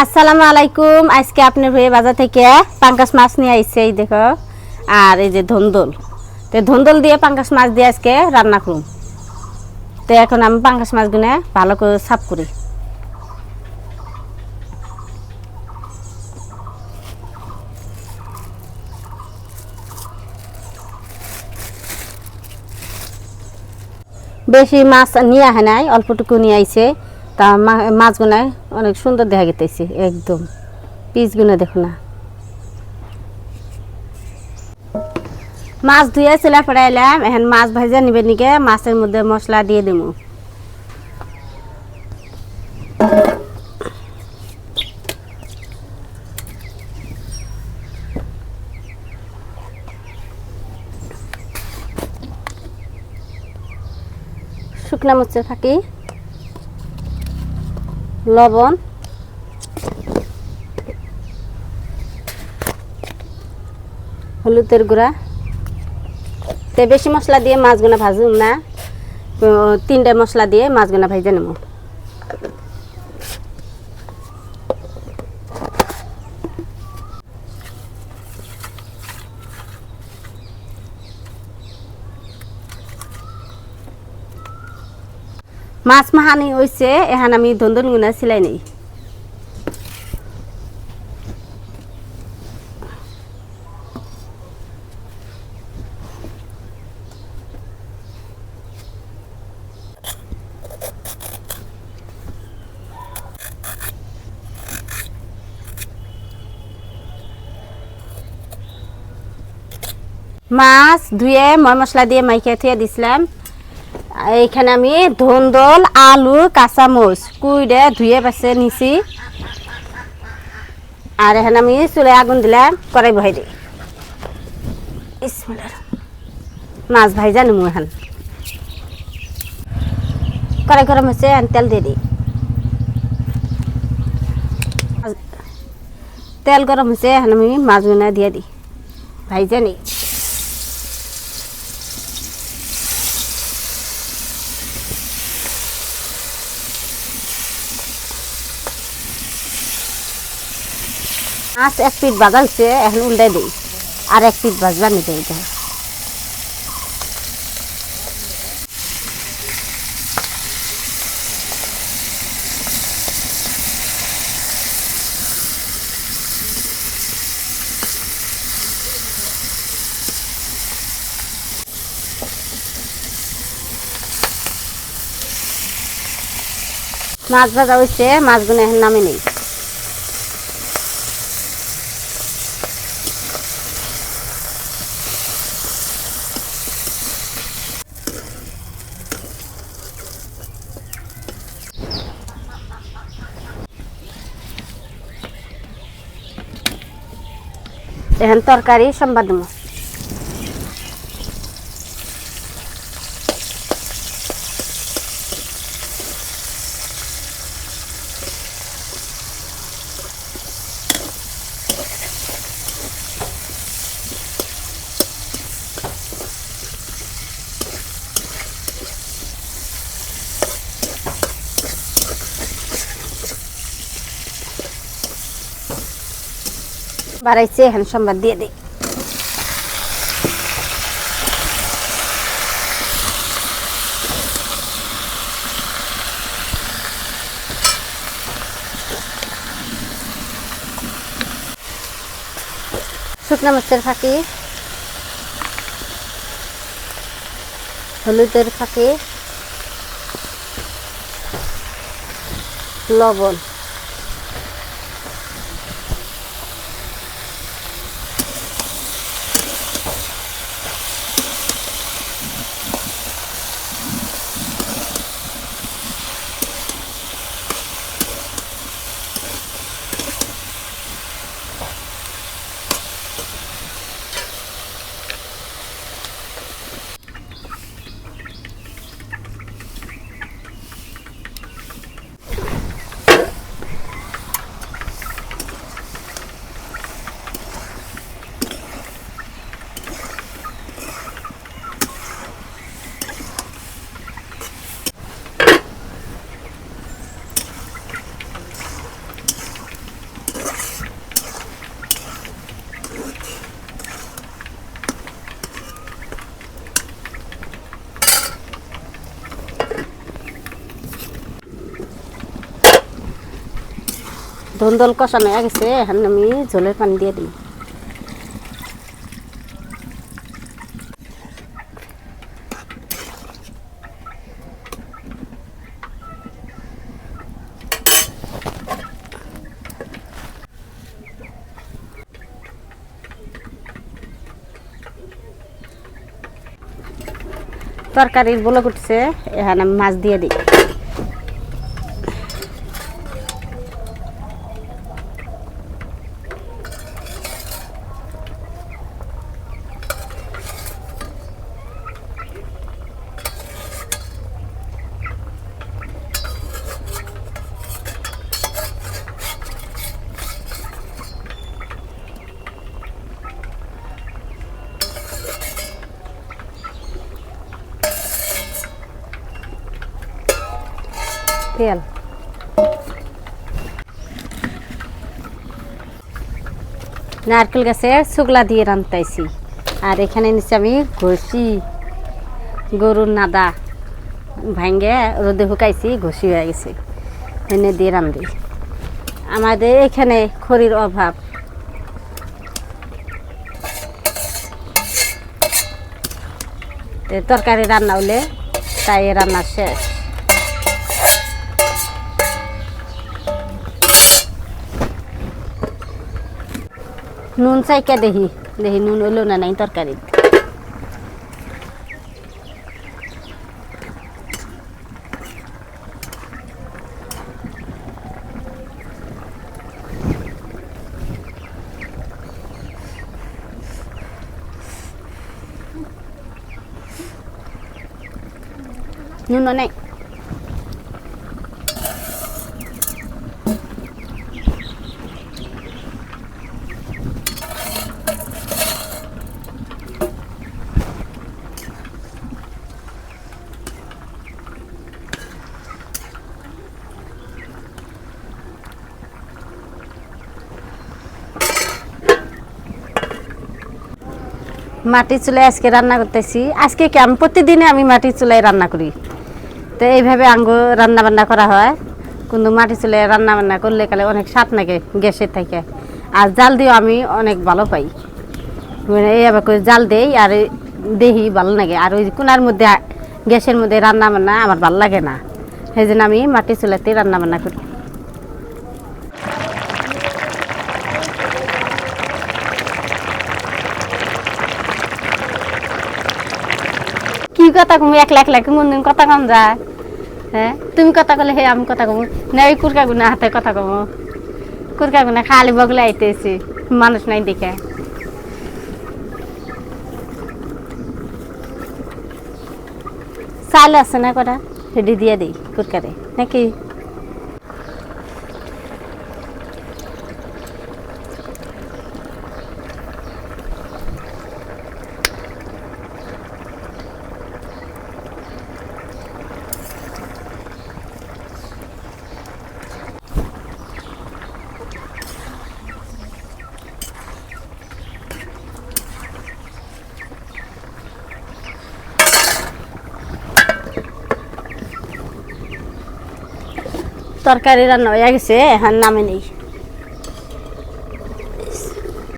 আসসালামু আলাইকুম। আজকে আপনার ভাই বাজার থেকে পাঙ্গাস মাছ নিয়ে আইছে, এই দেখো। আর এই যে ধন্দল, তো ধন্দল দিয়ে পাঙ্গাস মাছ দিয়ে আজকে রান্না করুন। তো এখন আমি পাঙ্গাস মাছগুলো ভালো করে সাফ করি। বেশি মাছ নিয়ে আহে নাই, অল্পটুকু নিয়ে আইছে। তা মাছগুলো অনেক সুন্দর দেখা গেতেছে, একদম পিসগুলো দেখো না। মাছ ধুয়ে চুলা ফেরাইলাম, এখন মাছ ভাজা নিবে নিকে মাছের মধ্যে মশলা দিয়ে দেব। শুকনা মরিচের ফাঁকি, লবণ, হলুদের গুঁড়া। তো বেশি মশলা দিয়ে মাছগুলো ভাজুম না, 3টা মশলা দিয়ে মাছগুলো ভাজে নেব। মাছ মাহানি হয়েছে, এখন আমি ধন্দল গুনা সিলাই নেই। মাছ ধুয়ে ময় মশলা দিয়ে মাইকে থুয়ে দিছিলাম। এইখানে আমি ধন্দল, আলু, কাঁচামরিচ কুইডে ধুয়ে পাশে নিছি। আর এখানে আমি চুলে আগুন দিলাম, কড়াই বহাই দিই। মাছ ভাইজা নেবো। এখন কড়াই গরম হচ্ছে, তেল দিয়ে দিই। তেল গরম হচ্ছে, এখন আমি মাছগুলো দিয়ে দিই, ভাইজা নিই। মাছ 1 পিঠ ভাজা হচ্ছে, এখন উল্টাই দিই। আর 1 পিঠ ভাজবা নিতে এটা। মাছ ভাজা হয়েছে, মাছগুলো এখন নামে নেই। এখন তরকারি সম্বাদ দেবো। বাড়াইছে, এখন সম্বাদ দিয়ে দিই। শুকনা মরিচের ফাঁকি, হলুদের ফাঁকি, লবণ, ধুন্দল কষানো হয়ে গেছে, এখন আমি ঝোলের পানি দিয়ে দিই। তরকারির বলক উঠছে, এখন আমি মাছ দিয়ে দিই। তেল নারকেল গাছের শুকলা দিয়ে রান্তাইছি। আর এখানে নিচে আমি ঘষি গরুর নাদা ভাঙ্গে রোদে শুকাইছি, ঘষি হয়ে গেছে, এনে দিয়ে রান্ধি। আমাদের এখানে খড়ির অভাব, তরকারি রান্না হলে তাই রান্না শেষ। নুন চাইকা দেখি দেখি নুন হইলো না নাই তরকারি। নুন নাই, মাটির চুলায় আজকে রান্না করতেছি। আজকে কি আমি প্রতিদিনে আমি মাটির চুলায় রান্না করি, তো এইভাবে আঙ্গো রান্না বান্না করা হয়। কিন্তু মাটির চুলায় রান্না বান্না করলে কালে অনেক স্বাদ লাগে গ্যাসের থেকে। আর জাল দিয়েও আমি অনেক ভালো পাই, মানে এইভাবে করে জাল দেই আর দেখি ভালো লাগে। আর ওই কোনার মধ্যে গ্যাসের মধ্যে রান্না বান্না আমার ভালো লাগে না, সেই জন্য আমি মাটির চুলাতে রান্না বান্না করি। কি কথা কম একলা একলা কোনদিন কথা কম যায়? হ্যাঁ, তুমি কথা কলে হে আমি কথা কম না, ওই কুরকা গুনা হাতে কথা কম, কুরকা গুনা খালি বগলে আইতেছি, মানুষ নাই দেখে। চাল আছে না কটা, সেটি দিয়ে দিই কুরকারে নাকি? তরকারি রান্না হয়ে গেছে, এখন নামে নেই।